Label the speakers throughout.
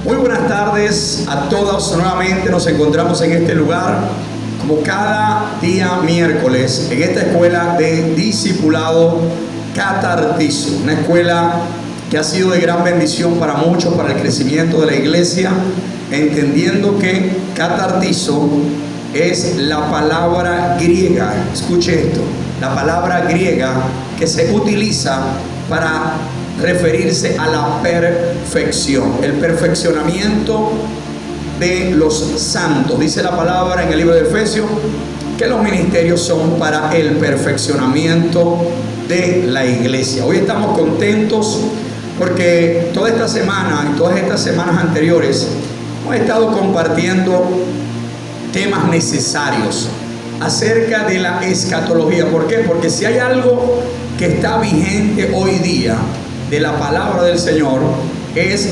Speaker 1: Muy buenas tardes a todos. Nuevamente nos encontramos en este lugar, como cada día miércoles, en esta escuela de discipulado Catartizo, una escuela que ha sido de gran bendición para muchos, para el crecimiento de la iglesia, entendiendo que Catartizo es la palabra griega, escuche esto, la palabra griega que se utiliza para referirse a la perfección, el perfeccionamiento de los santos. Dice la palabra en el libro de Efesios que los ministerios son para el perfeccionamiento de la iglesia. Hoy estamos contentos porque toda esta semana y todas estas semanas anteriores hemos estado compartiendo temas necesarios acerca de la escatología. ¿Por qué? Porque si hay algo que está vigente hoy día de la palabra del Señor, es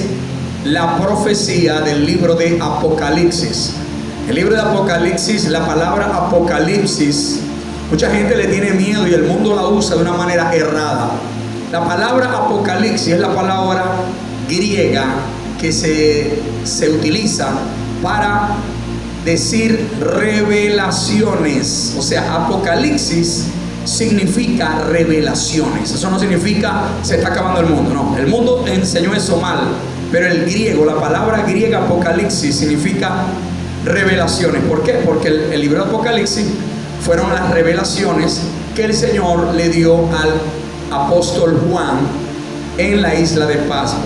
Speaker 1: la profecía del libro de Apocalipsis. El libro de Apocalipsis, la palabra Apocalipsis, mucha gente le tiene miedo y el mundo la usa de una manera errada. La palabra Apocalipsis es la palabra griega que se utiliza para decir revelaciones. O sea, Apocalipsis significa revelaciones. Eso no significa se está acabando el mundo, no. El mundo enseñó eso mal, pero el griego, la palabra griega Apocalipsis significa revelaciones. ¿Por qué? Porque el libro de Apocalipsis fueron las revelaciones que el Señor le dio al apóstol Juan en la isla de Patmos.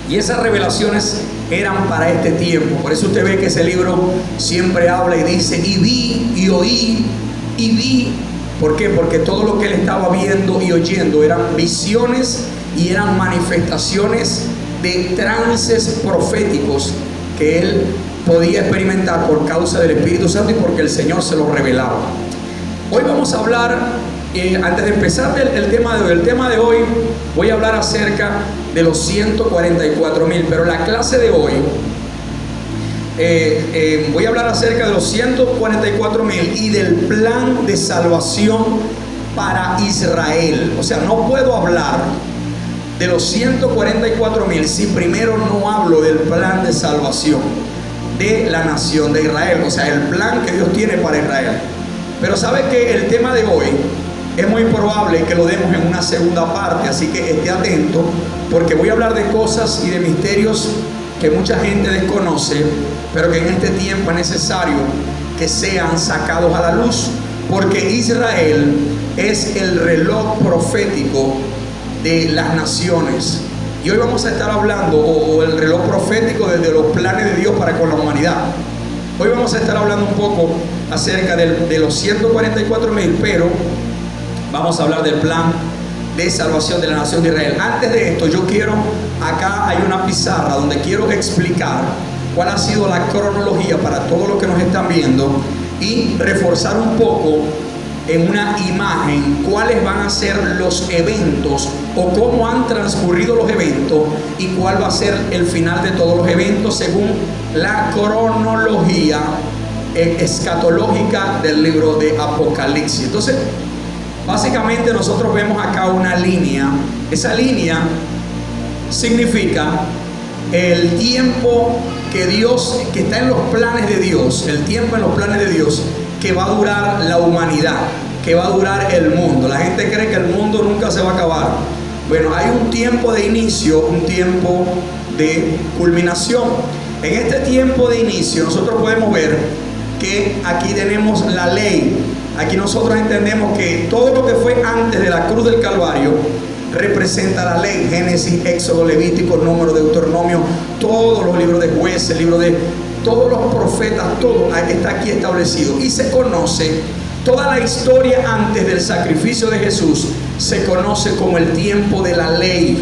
Speaker 1: Y esas revelaciones eran para este tiempo. Por eso usted ve que ese libro siempre habla y dice, y vi, y oí, y vi. ¿Por qué? Porque todo lo que él estaba viendo y oyendo eran visiones y eran manifestaciones de trances proféticos que él podía experimentar por causa del Espíritu Santo y porque el Señor se lo revelaba. Hoy vamos a hablar, antes de empezar el tema de hoy, voy a hablar acerca de los 144,000, pero la clase de hoy voy a hablar acerca de los 144,000 y del plan de salvación para Israel. O sea, no puedo hablar de los 144,000 si primero no hablo del plan de salvación de la nación de Israel. O sea, el plan que Dios tiene para Israel. Pero sabe que el tema de hoy es muy probable que lo demos en una segunda parte, así que esté atento, porque voy a hablar de cosas y de misterios que mucha gente desconoce, pero que en este tiempo es necesario que sean sacados a la luz, porque Israel es el reloj profético de las naciones. Y hoy vamos a estar hablando, o el reloj profético de los planes de Dios para con la humanidad. Hoy vamos a estar hablando un poco acerca de los 144,000, pero vamos a hablar del plan de salvación de la nación de Israel. Antes de esto, yo quiero, acá hay una pizarra donde quiero explicar cuál ha sido la cronología para todos los que nos están viendo y reforzar un poco en una imagen cuáles van a ser los eventos o cómo han transcurrido los eventos y cuál va a ser el final de todos los eventos según la cronología escatológica del libro de Apocalipsis. Entonces, básicamente nosotros vemos acá una línea. Esa línea significa el tiempo que Dios, que está en los planes de Dios, el tiempo en los planes de Dios que va a durar la humanidad, que va a durar el mundo. La gente cree que el mundo nunca se va a acabar. Bueno, hay un tiempo de inicio, un tiempo de culminación. En este tiempo de inicio nosotros podemos ver que aquí tenemos la ley. Aquí nosotros entendemos que todo lo que fue antes de la cruz del Calvario representa la ley. Génesis, Éxodo, Levítico, Número, Deuteronomio, todos los libros de Jueces, el libro de todos los profetas, todo está aquí establecido. Y se conoce toda la historia antes del sacrificio de Jesús, se conoce como el tiempo de la ley.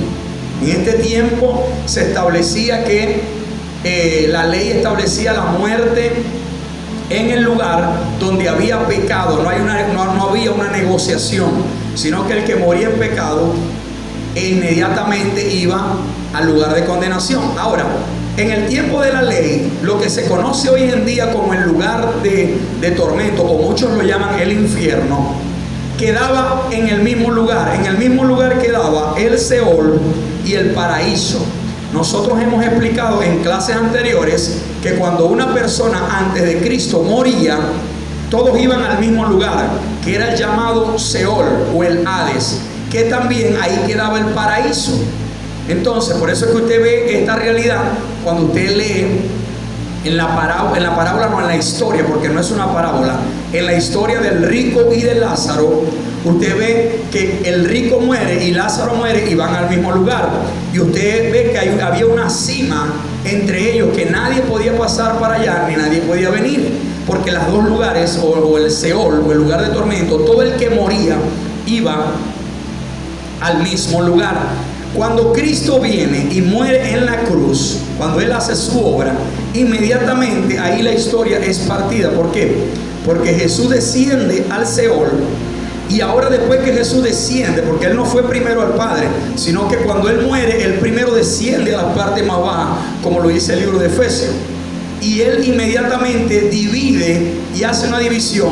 Speaker 1: En este tiempo se establecía que la ley establecía la muerte en el lugar donde había pecado. No había una negociación, sino que el que moría en pecado inmediatamente iba al lugar de condenación. Ahora, en el tiempo de la ley, lo que se conoce hoy en día como el lugar de tormento, o muchos lo llaman el infierno, quedaba en el mismo lugar. En el mismo lugar quedaba el Seol y el paraíso. Nosotros hemos explicado en clases anteriores que cuando una persona antes de Cristo moría, todos iban al mismo lugar, que era el llamado Seol o el Hades, que también ahí quedaba el paraíso. Entonces, por eso es que usted ve esta realidad cuando usted lee en la parábola, no, en la historia, porque no es una parábola, en la historia del rico y de Lázaro. Usted ve que el rico muere y Lázaro muere y van al mismo lugar. Y usted ve que había una cima entre ellos, que nadie podía pasar para allá ni nadie podía venir, porque los dos lugares, o el Seol o el lugar de tormento, todo el que moría iba al mismo lugar. Cuando Cristo viene y muere en la cruz, cuando Él hace su obra, inmediatamente ahí la historia es partida. ¿Por qué? Porque Jesús desciende al Seol. Y ahora, después que Jesús desciende, porque Él no fue primero al Padre, sino que cuando Él muere, Él primero desciende a la parte más baja, como lo dice el libro de Efesios. Y Él inmediatamente divide y hace una división.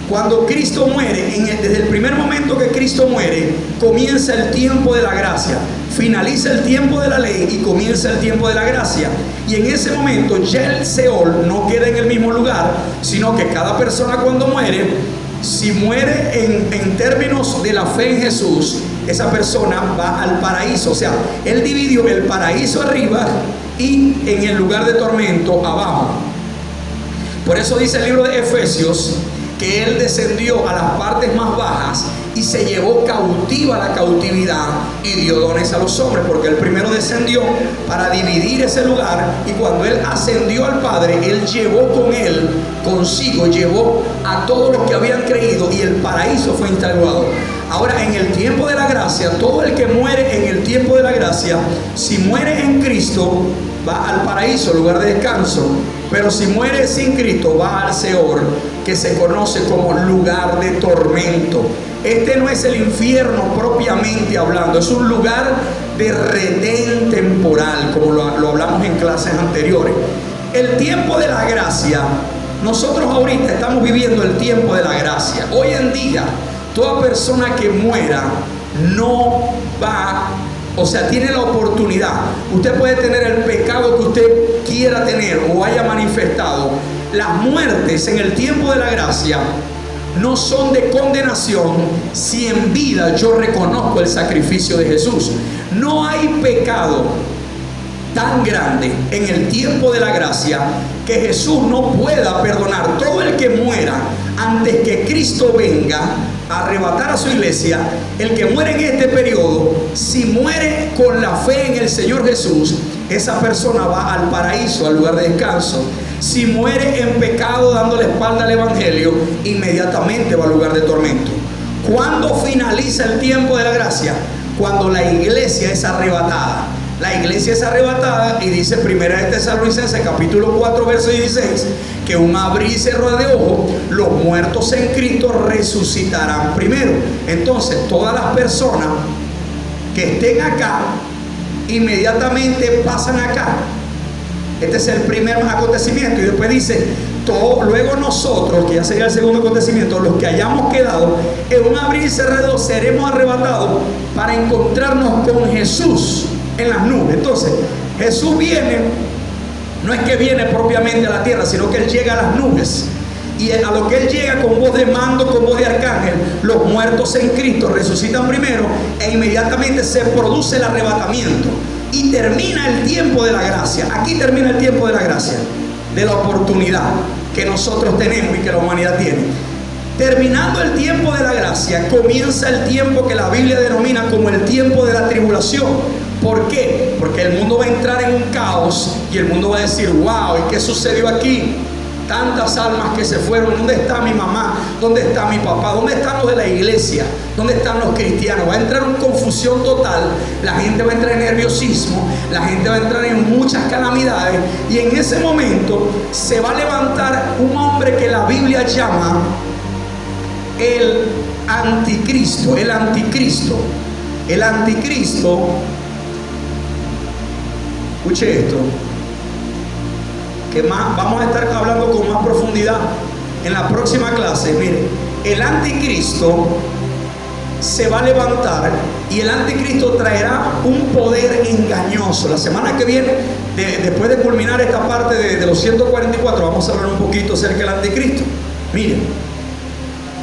Speaker 1: Cuando Cristo muere, desde el primer momento que Cristo muere, comienza el tiempo de la gracia. Finaliza el tiempo de la ley y comienza el tiempo de la gracia. Y en ese momento ya el Seol no queda en el mismo lugar, sino que cada persona cuando muere, si muere en términos de la fe en Jesús, esa persona va al paraíso. O sea, Él dividió el paraíso arriba y en el lugar de tormento abajo. Por eso dice el libro de Efesios que Él descendió a las partes más bajas y se llevó cautiva la cautividad y dio dones a los hombres, porque Él primero descendió para dividir ese lugar, y cuando Él ascendió al Padre, Él llevó con Él, consigo, llevó a todos los que habían creído, y el paraíso fue instaurado. Ahora, en el tiempo de la gracia, todo el que muere en el tiempo de la gracia, si muere en Cristo, va al paraíso, lugar de descanso. Pero si muere sin Cristo, va al Seol, que se conoce como lugar de tormento. Este no es el infierno propiamente hablando, es un lugar de retén temporal, como lo hablamos en clases anteriores. El tiempo de la gracia, nosotros ahorita estamos viviendo el tiempo de la gracia. Hoy en día, toda persona que muera no va, o sea, tiene la oportunidad. Usted puede tener el pecado que usted quiera tener o haya manifestado. Las muertes en el tiempo de la gracia no son de condenación si en vida yo reconozco el sacrificio de Jesús. No hay pecado tan grande en el tiempo de la gracia que Jesús no pueda perdonar. Todo el que muera antes que Cristo venga a arrebatar a su iglesia, el que muere en este periodo, si muere con la fe en el Señor Jesús, esa persona va al paraíso, al lugar de descanso. Si muere en pecado dándole espalda al evangelio, inmediatamente va al lugar de tormento. ¿Cuándo finaliza el tiempo de la gracia? Cuando la iglesia es arrebatada. La iglesia es arrebatada, y dice 1 de Tesalonicenses capítulo 4 verso 16 que un abrir y cerrar de ojos, los muertos en Cristo resucitarán primero. Entonces todas las personas que estén acá inmediatamente pasan acá. Este es el primer acontecimiento, y después dice luego nosotros, que ya sería el segundo acontecimiento, los que hayamos quedado en un abrir y cerrar de ojos, seremos arrebatados para encontrarnos con Jesús en las nubes. Entonces Jesús viene, no es que viene propiamente a la tierra, sino que Él llega a las nubes, y a lo que Él llega con voz de mando, con voz de arcángel, los muertos en Cristo resucitan primero, e inmediatamente se produce el arrebatamiento y termina el tiempo de la gracia. Aquí termina el tiempo de la gracia, de la oportunidad que nosotros tenemos y que la humanidad tiene. Terminando el tiempo de la gracia, comienza el tiempo que la Biblia denomina como el tiempo de la tribulación. ¿Por qué? Porque el mundo va a entrar en un caos, y el mundo va a decir: wow, ¿y qué sucedió aquí? Tantas almas que se fueron. ¿Dónde está mi mamá? ¿Dónde está mi papá? ¿Dónde están los de la iglesia? ¿Dónde están los cristianos? Va a entrar en confusión total. La gente va a entrar en nerviosismo. La gente va a entrar en muchas calamidades. Y en ese momento se va a levantar un hombre que la Biblia llama el anticristo. El anticristo. El anticristo. Escuche esto, que más vamos a estar hablando con más profundidad en la próxima clase. Mire, el anticristo se va a levantar y el anticristo traerá un poder engañoso. La semana que viene, después de culminar esta parte de los 144, vamos a hablar un poquito acerca del anticristo. Miren,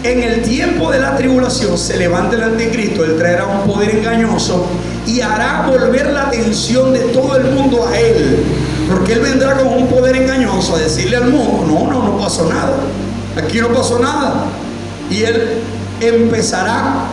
Speaker 1: en el tiempo de la tribulación se levanta el anticristo, él traerá un poder engañoso y hará volver la atención de todo el mundo a él, porque él vendrá con un poder engañoso a decirle al mundo, no pasó nada, aquí no pasó nada, y él empezará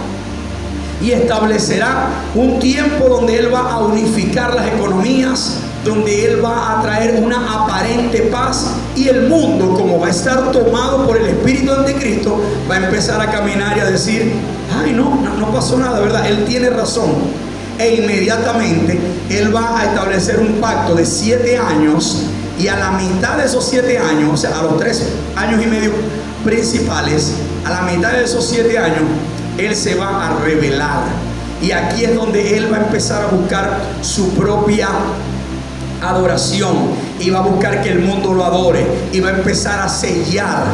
Speaker 1: y establecerá un tiempo donde él va a unificar las economías, donde él va a traer una aparente paz, y el mundo, como va a estar tomado por el espíritu anticristo, va a empezar a caminar y a decir, ay, no pasó nada, ¿verdad? Él tiene razón. E inmediatamente él va a establecer un pacto de 7 años, y a la mitad de esos 7 años, o sea, a los 3 años y medio principales, a la mitad de esos 7 años, él se va a revelar. Y aquí es donde él va a empezar a buscar su propia adoración, y va a buscar que el mundo lo adore, y va a empezar a sellar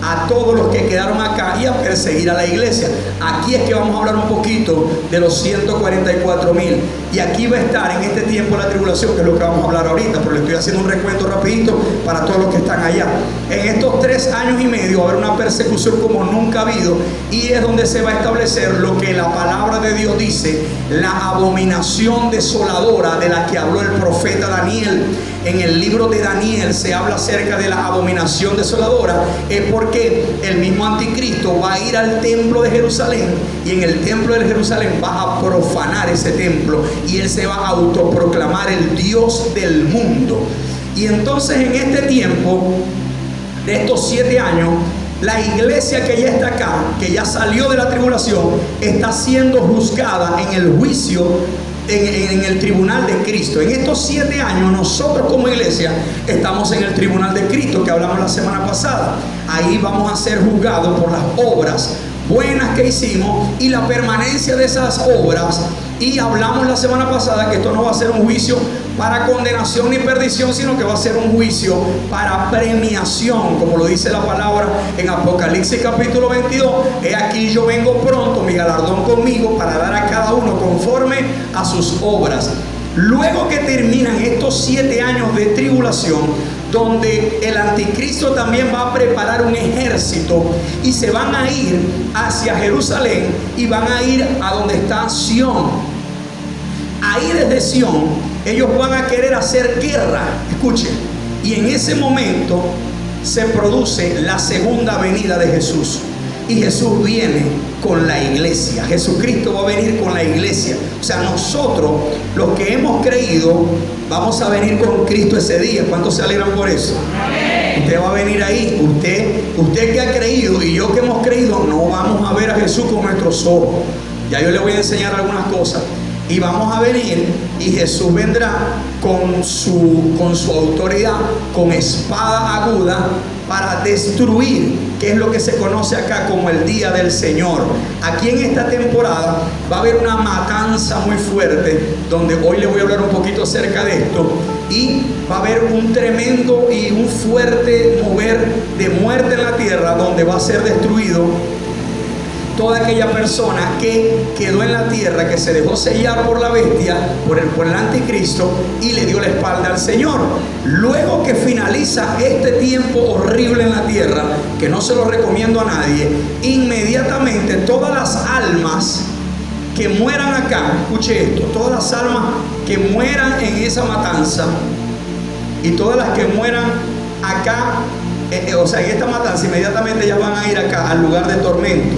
Speaker 1: a todos los que quedaron acá y a perseguir a la iglesia. Aquí es que vamos a hablar un poquito de los 144,000, y aquí va a estar en este tiempo la tribulación, que es lo que vamos a hablar ahorita, pero le estoy haciendo un recuento rapidito para todos los que están allá. En estos 3 años y medio va a haber una persecución como nunca ha habido, y es donde se va a establecer lo que la palabra de Dios dice, la abominación desoladora de la que habló el profeta Daniel. En el libro de Daniel se habla acerca de la abominación desoladora, es porque el mismo anticristo va a ir al templo de Jerusalén, y en el templo de Jerusalén va a profanar ese templo, y él se va a autoproclamar el Dios del mundo. Y entonces en este tiempo de estos 7 años, la iglesia que ya está acá, que ya salió de la tribulación, está siendo juzgada en el juicio, en el tribunal de Cristo. En estos 7 años nosotros como iglesia estamos en el tribunal de Cristo, que hablamos la semana pasada. Ahí vamos a ser juzgados por las obras buenas que hicimos y la permanencia de esas obras. Y hablamos la semana pasada que esto no va a ser un juicio para condenación ni perdición, sino que va a ser un juicio para premiación, como lo dice la palabra en Apocalipsis capítulo 22. He aquí yo vengo pronto, mi galardón conmigo, para dar a cada uno conforme a sus obras. Luego que terminan estos 7 años de tribulación, donde el anticristo también va a preparar un ejército, y se van a ir hacia Jerusalén y van a ir a donde está Sión. Ahí desde Sión ellos van a querer hacer guerra, escuchen, y en ese momento se produce la segunda venida de Jesús. Y Jesús viene con la iglesia. Jesucristo va a venir con la iglesia. O sea, nosotros, los que hemos creído, vamos a venir con Cristo ese día. ¿Cuántos se alegran por eso? Amén. Usted va a venir ahí. Usted que ha creído y yo que hemos creído, no vamos a ver a Jesús con nuestros ojos. Ya yo le voy a enseñar algunas cosas. Y vamos a venir, y Jesús vendrá con su autoridad, con espada aguda, para destruir, que es lo que se conoce acá como el día del Señor. Aquí en esta temporada va a haber una matanza muy fuerte, donde hoy le voy a hablar un poquito acerca de esto, y va a haber un tremendo y un fuerte mover de muerte en la tierra, donde va a ser destruido toda aquella persona que quedó en la tierra, que se dejó sellar por la bestia, por el anticristo, y le dio la espalda al Señor. Luego que finaliza este tiempo horrible en la tierra, que no se lo recomiendo a nadie, inmediatamente todas las almas que mueran acá, escuche esto, todas las almas que mueran en esa matanza, y todas las que mueran acá, o sea, en esta matanza, inmediatamente ellas van a ir acá al lugar de tormento.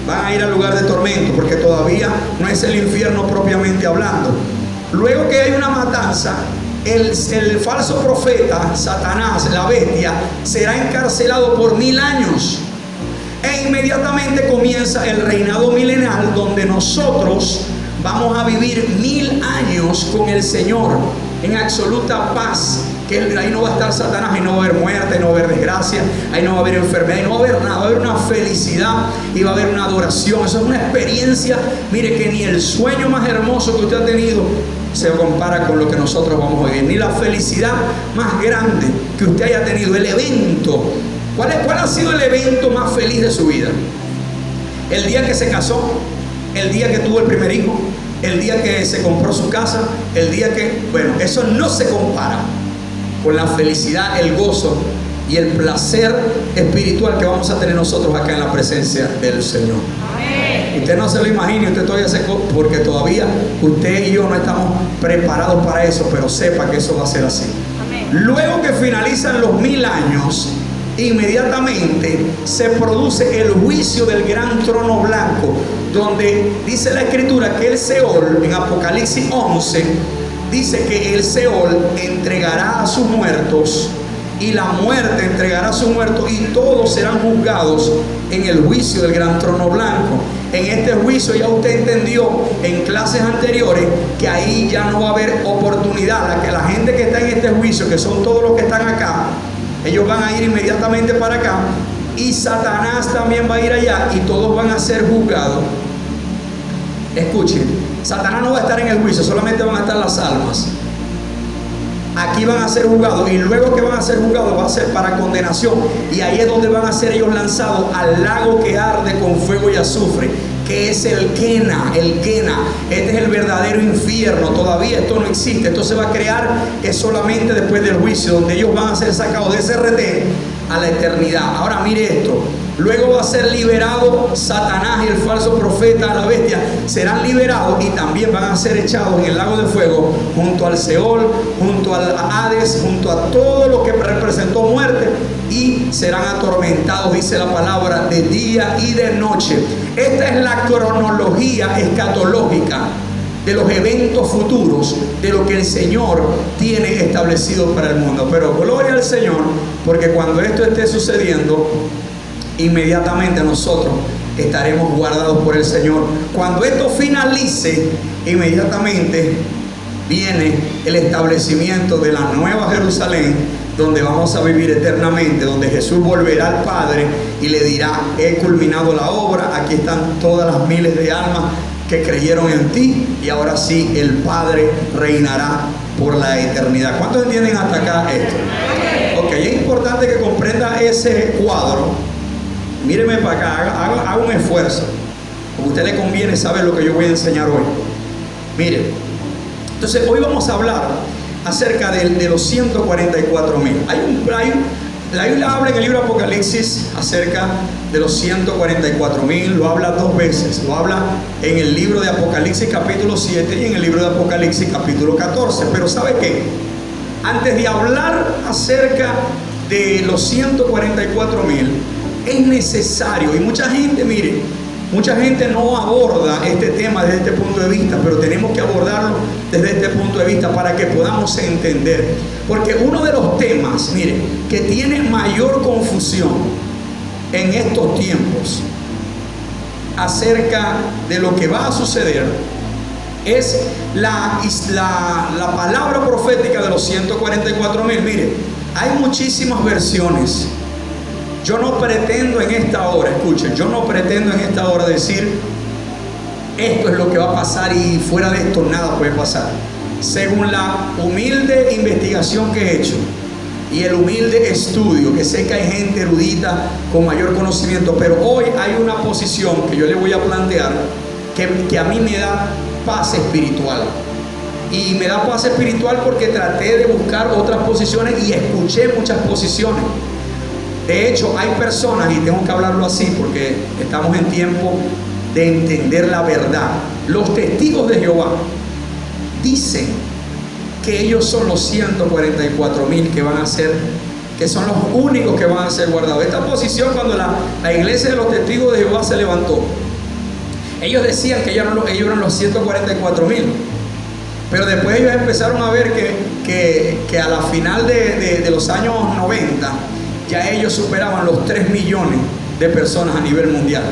Speaker 1: Van a ir al lugar de tormento, porque todavía no es el infierno propiamente hablando. Luego que hay una matanza, el falso profeta, Satanás, la bestia, será encarcelado por 1000 años. E inmediatamente comienza el reinado milenal, donde nosotros vamos a vivir 1000 años con el Señor en absoluta paz. Que ahí no va a estar Satanás, ahí no va a haber muerte, ahí no va a haber desgracia, ahí no va a haber enfermedad, ahí no va a haber nada, va a haber una felicidad y va a haber una adoración. Eso es una experiencia, mire, que ni el sueño más hermoso que usted ha tenido se compara con lo que nosotros vamos a vivir, ni la felicidad más grande que usted haya tenido. El evento, ¿cuál ha sido el evento más feliz de su vida? El día que se casó, el día que tuvo el primer hijo, el día que se compró su casa, el día que... Bueno, eso no se compara con la felicidad, el gozo y el placer espiritual que vamos a tener nosotros acá en la presencia del Señor. Usted no se lo imagine, usted todavía porque todavía usted y yo no estamos preparados para eso, pero sepa que eso va a ser así. Luego que finalizan los 1000 años, inmediatamente se produce el juicio del gran trono blanco, donde dice la escritura que el Seol, en Apocalipsis 11, dice que el Seol entregará a sus muertos y la muerte entregará a sus muertos y todos serán juzgados en el juicio del gran trono blanco. En este juicio ya usted entendió en clases anteriores que ahí ya no va a haber oportunidad. La gente que está en este juicio, que son todos los que están acá, ellos van a ir inmediatamente para acá y Satanás también va a ir allá y todos van a ser juzgados. Escuchen, Satanás no va a estar en el juicio, solamente van a estar las almas. Aquí van a ser juzgados y luego que van a ser juzgados va a ser para condenación, y ahí es donde van a ser ellos lanzados al lago que arde con fuego y azufre, que es el Quena. Este es el verdadero infierno. Todavía esto no existe, esto se va a crear solamente después del juicio, donde ellos van a ser sacados de ese retén a la eternidad. Ahora mire esto. Luego va a ser liberado Satanás y el falso profeta, la bestia, serán liberados y también van a ser echados en el lago de fuego junto al Seol, junto al Hades, junto a todo lo que representó muerte, y serán atormentados, dice la palabra, de día y de noche. Esta es la cronología escatológica de los eventos futuros, de lo que el Señor tiene establecido para el mundo. Pero gloria al Señor, porque cuando esto esté sucediendo, inmediatamente nosotros estaremos guardados por el Señor. Cuando esto finalice, inmediatamente viene el establecimiento de la nueva Jerusalén, donde vamos a vivir eternamente, donde Jesús volverá al Padre y le dirá: he culminado la obra, aquí están todas las miles de almas que creyeron en ti, y ahora sí el Padre reinará por la eternidad. ¿Cuántos entienden hasta acá esto? Ok, es importante que comprenda ese cuadro. Míreme para acá, haga un esfuerzo, porque a usted le conviene saber lo que yo voy a enseñar hoy. Mire, entonces hoy vamos a hablar acerca de los 144,000. La Biblia habla en el libro de Apocalipsis acerca de los 144,000, lo habla 2 veces. Lo habla en el libro de Apocalipsis capítulo 7 y en el libro de Apocalipsis capítulo 14. Pero ¿sabe qué? Antes de hablar acerca de los 144,000, es necesario, y mucha gente, mire, mucha gente no aborda este tema desde este punto de vista, pero tenemos que abordarlo desde este punto de vista para que podamos entender. Porque uno de los temas, mire, que tiene mayor confusión en estos tiempos acerca de lo que va a suceder es la palabra profética de los 144,000. Mire, hay muchísimas versiones. Yo no pretendo en esta hora, escuchen, yo no pretendo en esta hora decir esto es lo que va a pasar y fuera de esto nada puede pasar. Según la humilde investigación que he hecho y el humilde estudio, que sé que hay gente erudita con mayor conocimiento, pero hoy hay una posición que yo le voy a plantear que a mí me da paz espiritual. Y me da paz espiritual porque traté de buscar otras posiciones y escuché muchas posiciones. De hecho, hay personas, y tengo que hablarlo así porque estamos en tiempo de entender la verdad. Los testigos de Jehová dicen que ellos son los 144,000 que van a ser, que son los únicos que van a ser guardados. Esta posición, cuando la iglesia de los testigos de Jehová se levantó, ellos decían que ellos eran los 144,000. Pero después ellos empezaron a ver que a la final de los años 90, ya ellos superaban los 3 millones de personas a nivel mundial.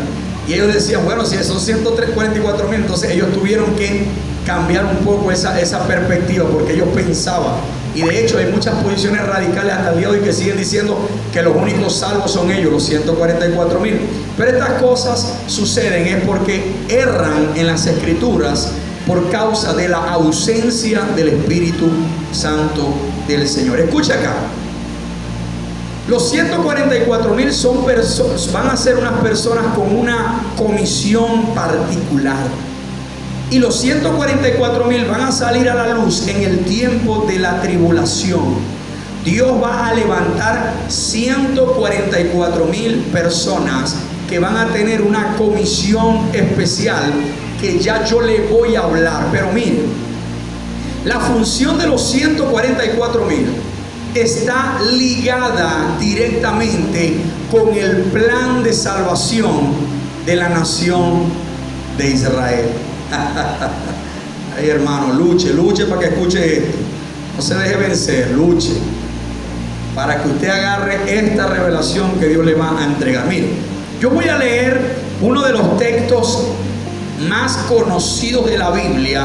Speaker 1: Y ellos decían, bueno, si son 144,000, entonces ellos tuvieron que cambiar un poco esa perspectiva, porque ellos pensaban, y de hecho hay muchas posiciones radicales hasta el día de hoy que siguen diciendo que los únicos salvos son ellos, los 144,000. Pero estas cosas suceden es porque erran en las escrituras por causa de la ausencia del Espíritu Santo del Señor. Escucha acá. Los 144,000 son van a ser unas personas con una comisión particular. Y los 144,000 van a salir a la luz en el tiempo de la tribulación. Dios va a levantar 144,000 personas que van a tener una comisión especial que ya yo le voy a hablar. Pero miren, la función de los 144,000 está ligada directamente con el plan de salvación de la nación de Israel. Ay, hermano, luche para que escuche esto. No se deje vencer, luche para que usted agarre esta revelación que Dios le va a entregar. Mire, yo voy a leer uno de los textos más conocidos de la Biblia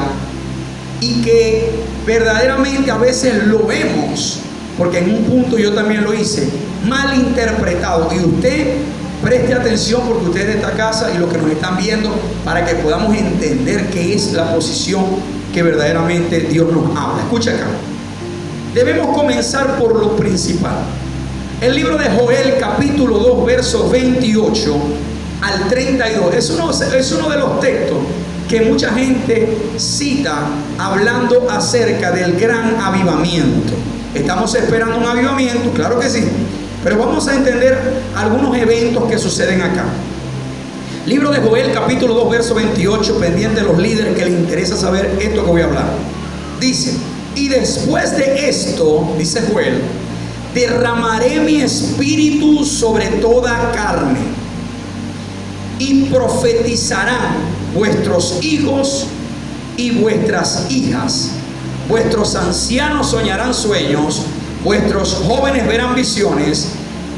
Speaker 1: y que verdaderamente a veces lo vemos, porque en un punto yo también lo hice, mal interpretado. Y usted preste atención, porque usted es de esta casa y los que nos están viendo, para que podamos entender qué es la posición que verdaderamente Dios nos habla. Escucha acá. Debemos comenzar por lo principal. El libro de Joel, capítulo 2, versos 28 al 32. Es uno de los textos que mucha gente cita hablando acerca del gran avivamiento. ¿Estamos esperando un avivamiento? Claro que sí. Pero vamos a entender algunos eventos que suceden acá. Libro de Joel, capítulo 2, verso 28, pendiente de los líderes que les interesa saber esto que voy a hablar. Dice: y después de esto, dice Joel, derramaré mi espíritu sobre toda carne, y profetizarán vuestros hijos y vuestras hijas. Vuestros ancianos soñarán sueños, vuestros jóvenes verán visiones,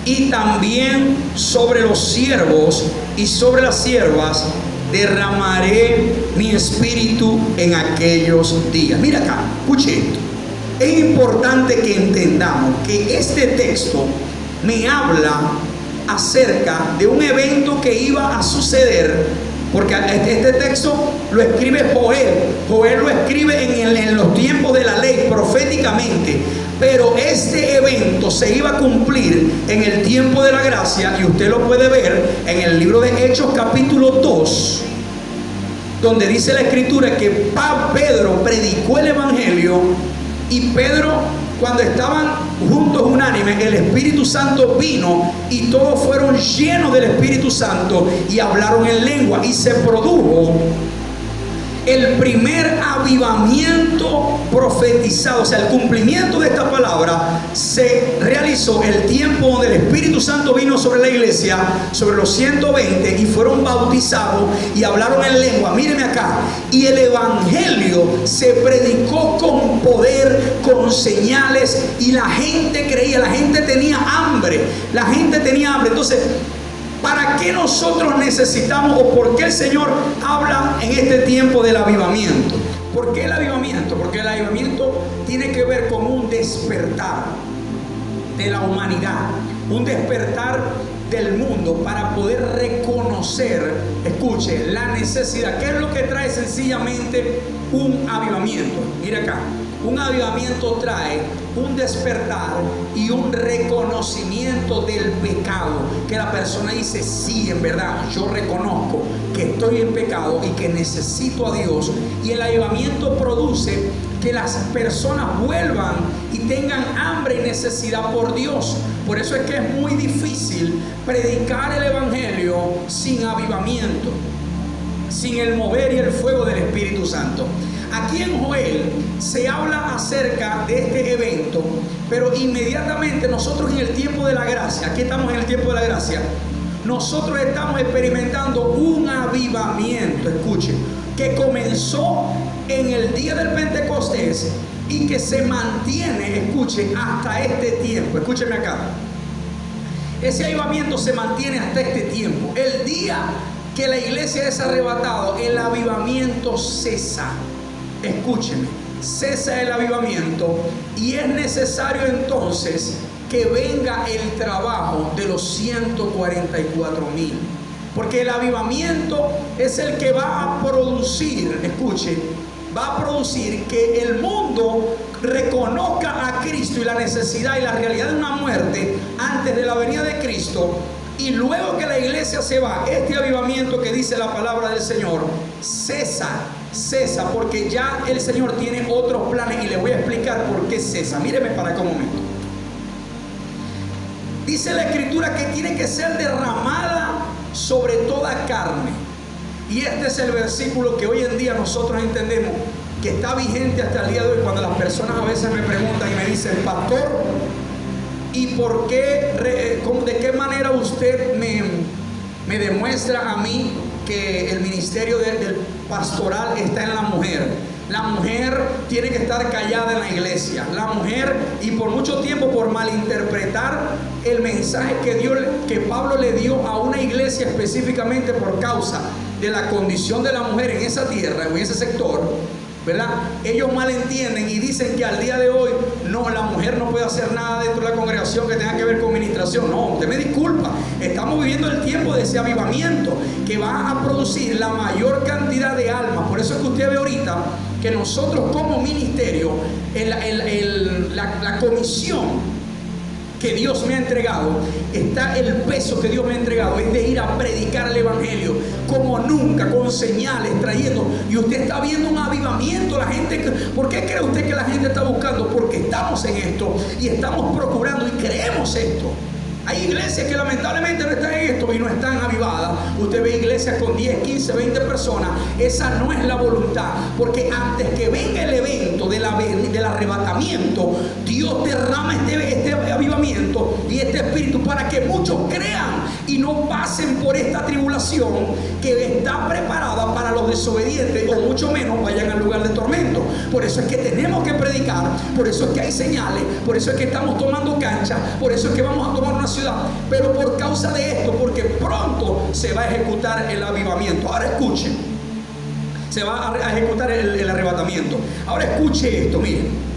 Speaker 1: y también sobre los siervos y sobre las siervas derramaré mi espíritu en aquellos días. Mira acá, escuche esto. Es importante que entendamos que este texto me habla acerca de un evento que iba a suceder, porque este texto lo escribe Joel. Joel lo escribe en los tiempos de la ley, proféticamente. Pero este evento se iba a cumplir en el tiempo de la gracia, y usted lo puede ver en el libro de Hechos, capítulo 2, donde dice la escritura que Pedro predicó el evangelio, y Pedro, cuando estaban juntos unánimes, el Espíritu Santo vino y todos fueron llenos del Espíritu Santo y hablaron en lengua, y se produjo el primer avivamiento profetizado. O sea, el cumplimiento de esta palabra se realizó el tiempo donde el Espíritu Santo vino sobre la iglesia, sobre los 120, y fueron bautizados y hablaron en lengua. Mírenme acá. Y el evangelio se predicó con poder, con señales, y la gente creía, la gente tenía hambre. La gente tenía hambre. Entonces, ¿para qué nosotros necesitamos, o por qué el Señor habla en este tiempo del avivamiento? ¿Por qué el avivamiento? Porque el avivamiento tiene que ver con un despertar de la humanidad, un despertar del mundo para poder reconocer, escuche, la necesidad. ¿Qué es lo que trae sencillamente un avivamiento? Mira acá. Un avivamiento trae un despertar y un reconocimiento del pecado, que la persona dice: sí, en verdad, yo reconozco que estoy en pecado y que necesito a Dios. Y el avivamiento produce que las personas vuelvan y tengan hambre y necesidad por Dios. Por eso es que es muy difícil predicar el evangelio sin avivamiento, sin el mover y el fuego del Espíritu Santo. Aquí en Joel se habla acerca de este evento, pero inmediatamente nosotros en el tiempo de la gracia, aquí estamos en el tiempo de la gracia, nosotros estamos experimentando un avivamiento, escuchen, que comenzó en el día del Pentecostés y que se mantiene, escuchen, hasta este tiempo. Escúcheme acá. Ese avivamiento se mantiene hasta este tiempo. El día que la iglesia es arrebatado, el avivamiento cesa. Escúcheme, cesa el avivamiento, y es necesario entonces que venga el trabajo de los 144,000, porque el avivamiento es el que va a producir, escuche, va a producir que el mundo reconozca a Cristo y la necesidad y la realidad de una muerte antes de la venida de Cristo, y luego que la iglesia se va, este avivamiento que dice la palabra del Señor cesa, porque ya el Señor tiene otros planes, y le voy a explicar por qué cesa. Míreme para acá un momento. Dice la Escritura que tiene que ser derramada sobre toda carne, y este es el versículo que hoy en día nosotros entendemos que está vigente hasta el día de hoy. Cuando las personas a veces me preguntan y me dicen: pastor, ¿y por qué, de qué manera usted me demuestra a mí que el ministerio del pastoral está en la mujer? La mujer tiene que estar callada en la iglesia. La mujer, y por mucho tiempo, por malinterpretar el mensaje que Pablo le dio a una iglesia específicamente por causa de la condición de la mujer en esa tierra, en ese sector, ¿verdad? Ellos malentienden y dicen que al día de hoy no, la mujer no puede hacer nada dentro de la congregación que tenga que ver con ministración. No, usted me disculpa, estamos viviendo el tiempo de ese avivamiento que va a producir la mayor cantidad de almas. Por eso es que usted ve ahorita que nosotros como ministerio, la comisión que Dios me ha entregado, está el peso que Dios me ha entregado, es de ir a predicar el evangelio como nunca, con señales, trayendo, y usted está viendo un avivamiento. La gente, ¿por qué cree usted que la gente está buscando? Porque estamos en esto y estamos procurando y creemos esto. Hay iglesias que lamentablemente no están en esto y no están avivadas. Usted ve iglesias con 10, 15, 20 personas. Esa no es la voluntad, porque antes que venga el evento del arrebatamiento, Dios derrama este avivamiento y este espíritu para que muchos crean y no pasen por esta tribulación que está preparada para los desobedientes, o mucho menos vayan al lugar de tormento. Por eso es que tenemos que predicar, por eso es que hay señales, por eso es que estamos tomando cancha, por eso es que vamos a tomar una ciudad, pero por causa de esto, porque pronto se va a ejecutar el avivamiento. Ahora escuchen, se va a ejecutar el arrebatamiento. Ahora escuche esto, miren.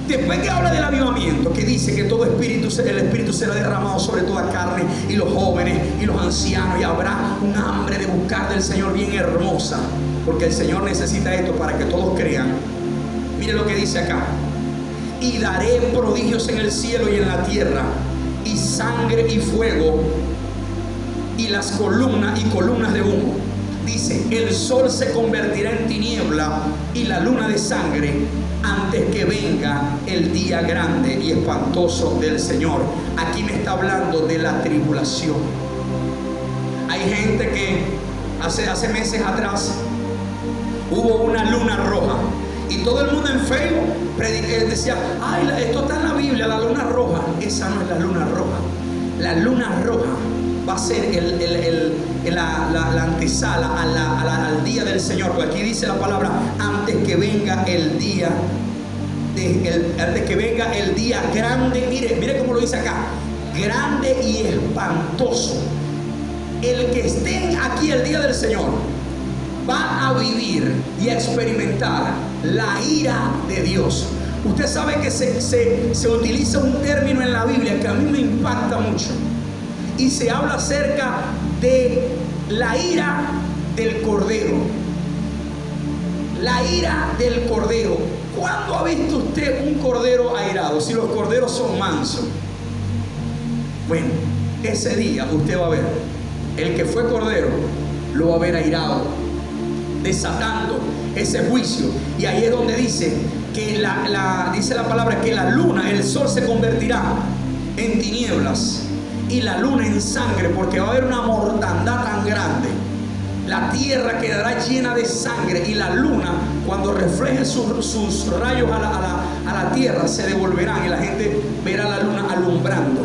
Speaker 1: Después que habla del avivamiento, que dice que todo espíritu, el espíritu será derramado sobre toda carne, y los jóvenes y los ancianos, y habrá un hambre de buscar del Señor bien hermosa, porque el Señor necesita esto para que todos crean. Mire lo que dice acá: y daré prodigios en el cielo y en la tierra, y sangre y fuego, y las columnas de humo. Dice: el sol se convertirá en tiniebla y la luna de sangre antes que venga el día grande y espantoso del Señor. Aquí me está hablando de la tribulación. Hay gente que hace meses atrás hubo una luna roja, y todo el mundo en Facebook decía: ay, esto está en la Biblia, la luna roja. Esa no es la luna roja. La luna roja va a ser la antesala al día del Señor. Porque aquí dice la palabra: antes que venga el día grande. Mire cómo lo dice acá: grande y espantoso. El que esté aquí el día del Señor va a vivir y a experimentar la ira de Dios. Usted sabe que se utiliza un término en la Biblia que a mí me impacta mucho, y se habla acerca de la ira del Cordero. La ira del Cordero. ¿Cuándo ha visto usted un cordero airado? Si los corderos son mansos. Bueno, ese día usted va a ver, el que fue cordero lo va a ver airado, desatando ese juicio. Y ahí es donde dice que dice la palabra que la luna, el sol se convertirá en tinieblas y la luna en sangre, porque va a haber una mortandad tan grande. La tierra quedará llena de sangre, y la luna, cuando refleje sus rayos a la tierra, se devolverán, y la gente verá la luna alumbrando.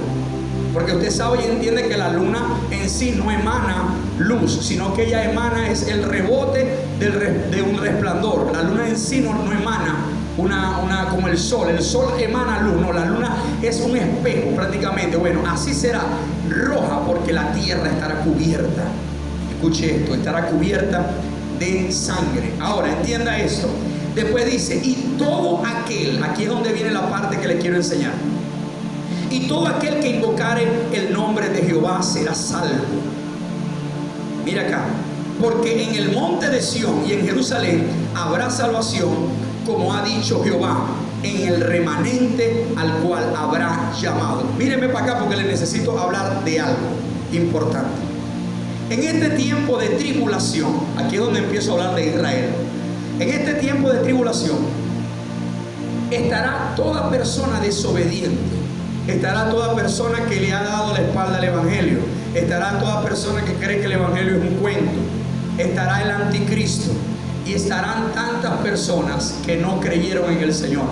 Speaker 1: Porque usted sabe y entiende que la luna en sí no emana luz, sino que ella emana es el rebote de un resplandor. La luna en sí no emana como el sol. El sol emana luz, no, la luna es un espejo prácticamente. Bueno, así será roja, porque la tierra estará cubierta. Escuche esto: estará cubierta de sangre. Ahora entienda esto. Después dice: y todo aquel, aquí es donde viene la parte que le quiero enseñar, y todo aquel que invocare el nombre de Jehová será salvo. Mira acá: porque en el monte de Sión y en Jerusalén habrá salvación, como ha dicho Jehová, en el remanente al cual habrá llamado. Mírenme para acá porque les necesito hablar de algo importante. En este tiempo de tribulación, aquí es donde empiezo a hablar de Israel. En este tiempo de tribulación estará toda persona desobediente, estará toda persona que le ha dado la espalda al evangelio, estará toda persona que cree que el evangelio es un cuento, estará el anticristo y estarán tantas personas que no creyeron en el Señor.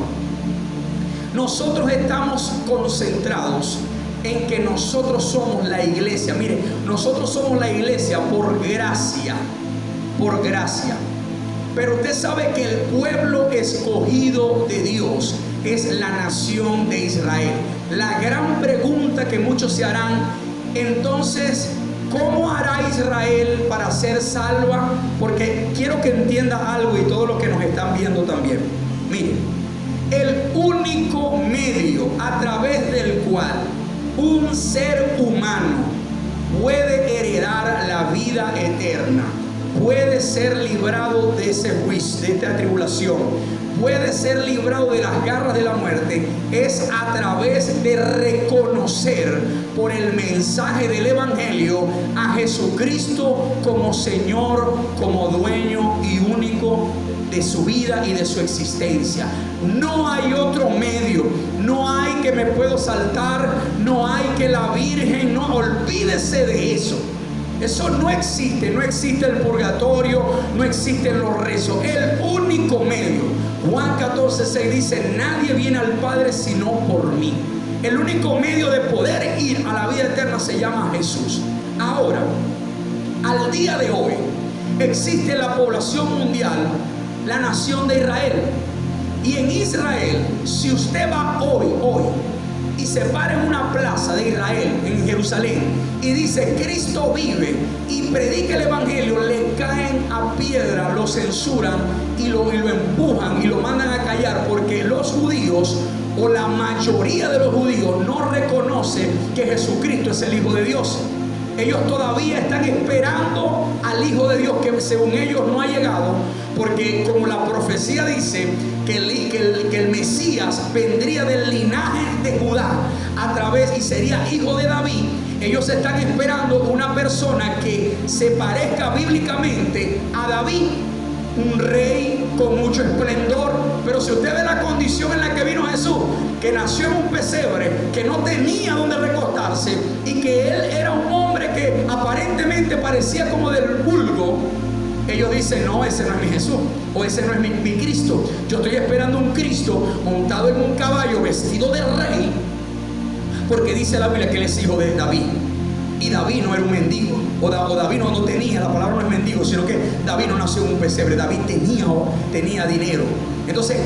Speaker 1: Nosotros estamos concentrados en que nosotros somos la iglesia. Mire, nosotros somos la iglesia por gracia, por gracia. Pero usted sabe que el pueblo escogido de Dios es la nación de Israel. La gran pregunta que muchos se harán, entonces, ¿cómo hará Israel para ser salva? Porque quiero que entienda algo y todos los que nos están viendo también. Mire, el único medio a través del cual un ser humano puede heredar la vida eterna, puede ser librado de ese juicio, de esta tribulación, puede ser librado de las garras de la muerte, es a través de reconocer por el mensaje del evangelio a Jesucristo como Señor, como dueño y único de su vida y de su existencia. No hay otro medio, no hay que me puedo saltar, no hay que la Virgen, no, olvídese de eso. Eso no existe, no existe el purgatorio, no existen los rezos. El único medio, Juan 14:6 dice, nadie viene al Padre sino por mí. El único medio de poder ir a la vida eterna se llama Jesús. Ahora, al día de hoy, existe la población mundial, la nación de Israel. Y en Israel, si usted va hoy y se para en una plaza de Israel, en Jerusalén, y dice Cristo vive, y predica el evangelio, le caen a piedra, lo censuran y lo empujan y lo mandan a callar, porque los judíos, o la mayoría de los judíos, no reconocen que Jesucristo es el Hijo de Dios. Ellos todavía están esperando al Hijo de Dios, que según ellos no ha llegado, porque como la profecía dice que el Mesías vendría del linaje de Judá a través y sería hijo de David. Ellos están esperando una persona que se parezca bíblicamente a David, un rey con mucho esplendor. Pero si usted ve la condición en la que vino Jesús, que nació en un pesebre, que no tenía donde recostarse, y que él era un hombre que aparentemente parecía como del vulgo, ellos dicen, no, ese no es mi Jesús, o ese no es mi Cristo. Yo estoy esperando un Cristo montado en un caballo, vestido de rey, porque dice la Biblia que él es hijo de David. Y David no era un mendigo, o David no tenía, la palabra no es mendigo, sino que David no nació en un pesebre, David tenía dinero. Entonces,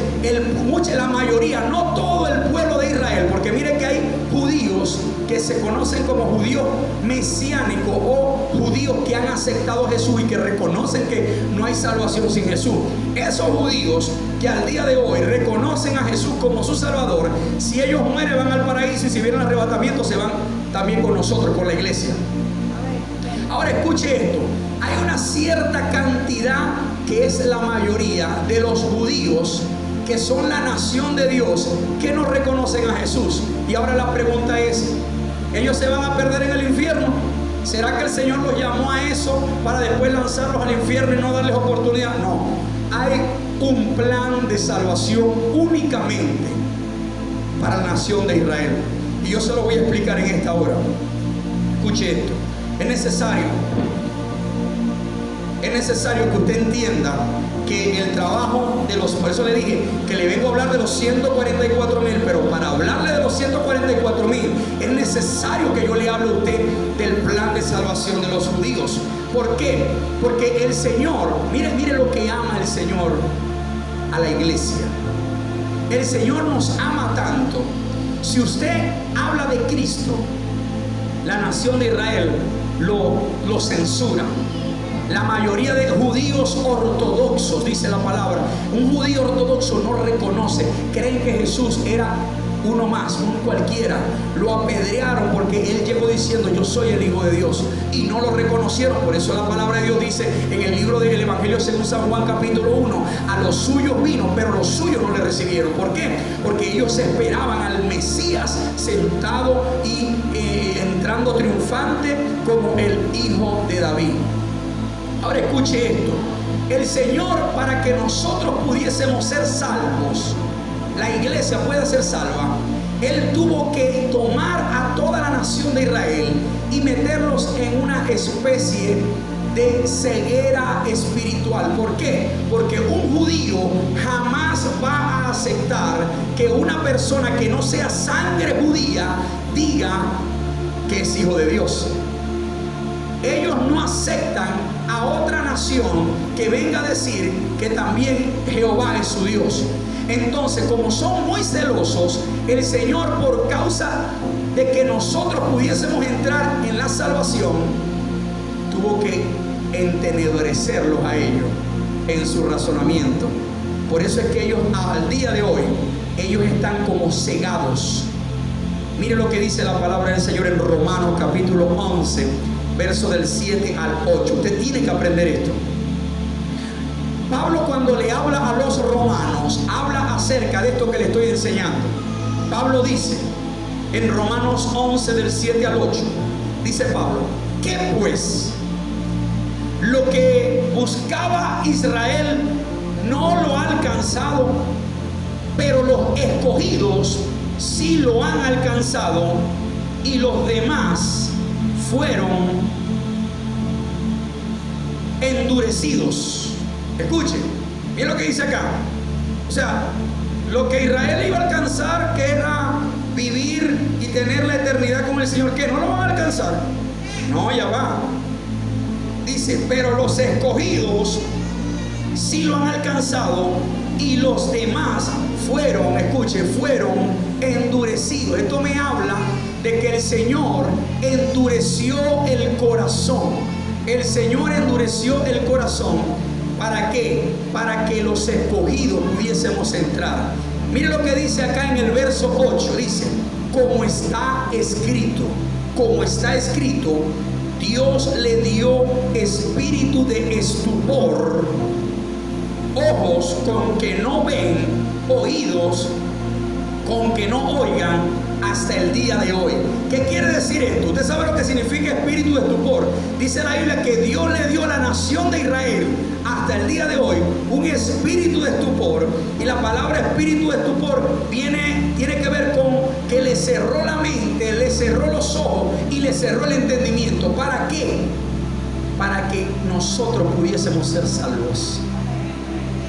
Speaker 1: la mayoría, no todo el pueblo de Israel, porque mire que hay judíos que se conocen como judíos mesiánicos o judíos que han aceptado a Jesús y que reconocen que no hay salvación sin Jesús. Esos judíos que al día de hoy reconocen a Jesús como su Salvador, si ellos mueren van al paraíso, y si vienen al arrebatamiento se van también con nosotros, con la iglesia. Ahora escuche esto, hay una cierta cantidad, que es la mayoría de los judíos, que son la nación de Dios, que no reconocen a Jesús. Y ahora la pregunta es, ¿ellos se van a perder en el infierno? ¿Será que el Señor los llamó a eso para después lanzarlos al infierno y no darles oportunidad? No, hay un plan de salvación únicamente para la nación de Israel, y yo se lo voy a explicar en esta hora. Escuche esto, es necesario que usted entienda que el trabajo de los, por eso le dije que le vengo a hablar de los 144,000, pero para hablarle de los 144,000 es necesario que yo le hable a usted del plan de salvación de los judíos. ¿Por qué? Porque el Señor, mire lo que ama el Señor a la iglesia. El Señor nos ama tanto. Si usted habla de Cristo, la nación de Israel lo censura. La mayoría de judíos ortodoxos, dice la palabra, un judío ortodoxo no reconoce, creen que Jesús era uno más, un cualquiera. Lo apedrearon porque él llegó diciendo: yo soy el Hijo de Dios, y no lo reconocieron. Por eso la palabra de Dios dice en el libro del Evangelio según San Juan capítulo 1: a los suyos vino, pero los suyos no le recibieron. ¿Por qué? Porque ellos esperaban al Mesías sentado y entrando triunfante como el Hijo de David. Ahora escuche esto: el Señor, para que nosotros pudiésemos ser salvos, la iglesia pueda ser salva, Él tuvo que tomar a toda la nación de Israel y meterlos en una especie de ceguera espiritual. ¿Por qué? Porque un judío jamás va a aceptar que una persona que no sea sangre judía diga que es hijo de Dios. Ellos no aceptan a otra nación que venga a decir que también Jehová es su Dios. Entonces, como son muy celosos, el Señor, por causa de que nosotros pudiésemos entrar en la salvación, tuvo que entenebrecerlos a ellos en su razonamiento. Por eso es que ellos, al día de hoy, ellos están como cegados. Mire lo que dice la palabra del Señor en Romanos capítulo 11, verso del 7 al 8. Usted tiene que aprender esto. Pablo, cuando le habla a los romanos, habla acerca de esto que le estoy enseñando. Pablo dice en Romanos 11 del 7 al 8, dice Pablo: ¿qué pues? Lo que buscaba Israel no lo ha alcanzado, pero los escogidos sí lo han alcanzado, y los demás fueron endurecidos. Escuchen, miren lo que dice acá. O sea, lo que Israel iba a alcanzar, que era vivir y tener la eternidad con el Señor, que no lo van a alcanzar. No, ya va. Dice: pero los escogidos sí lo han alcanzado, y los demás fueron, escuche, fueron endurecidos. Esto me habla de que el Señor endureció el corazón. El Señor endureció el corazón. ¿Para qué? Para que los escogidos pudiésemos entrar. Mire lo que dice acá en el verso 8. Dice: como está escrito, Dios le dio espíritu de estupor, ojos con que no ven, oídos con que no oigan, hasta el día de hoy. ¿Qué quiere decir esto? Usted sabe lo que significa espíritu de estupor. Dice la Biblia que Dios le dio a la nación de Israel hasta el día de hoy un espíritu de estupor. Y la palabra espíritu de estupor tiene que ver con que le cerró la mente, le cerró los ojos y le cerró el entendimiento. ¿Para qué? Para que nosotros pudiésemos ser salvos.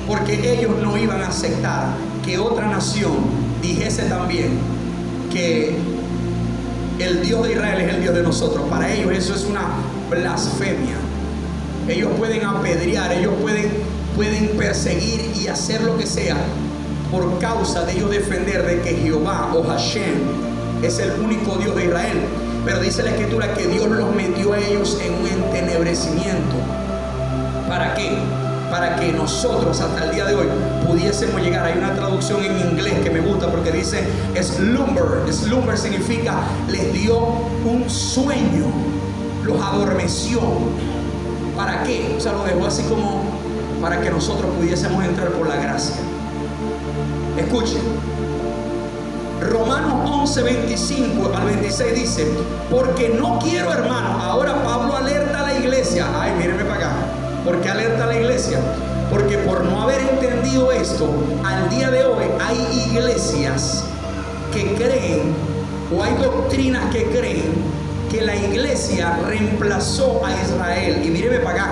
Speaker 1: Porque ellos no iban a aceptar que otra nación dijese también que el Dios de Israel es el Dios de nosotros. Para ellos eso es una blasfemia. Ellos pueden apedrear, ellos pueden perseguir y hacer lo que sea por causa de ellos defender de que Jehová o Hashem es el único Dios de Israel. Pero dice la Escritura que Dios los metió a ellos en un entenebrecimiento. ¿Para qué? Para que nosotros hasta el día de hoy pudiésemos llegar. Hay una traducción en inglés que me gusta porque dice slumber. Slumber significa les dio un sueño, los adormeció. ¿Para qué? O sea, lo dejó así como para que nosotros pudiésemos entrar por la gracia. Escuchen, Romanos 11, 25 al 26 dice: porque no quiero, hermanos. Ahora Pablo alerta a la iglesia. Ay, mírenme para acá. ¿Por qué alerta a la iglesia? Porque por no haber entendido esto, al día de hoy hay iglesias que creen, o hay doctrinas que creen que la iglesia reemplazó a Israel. Y míreme para acá,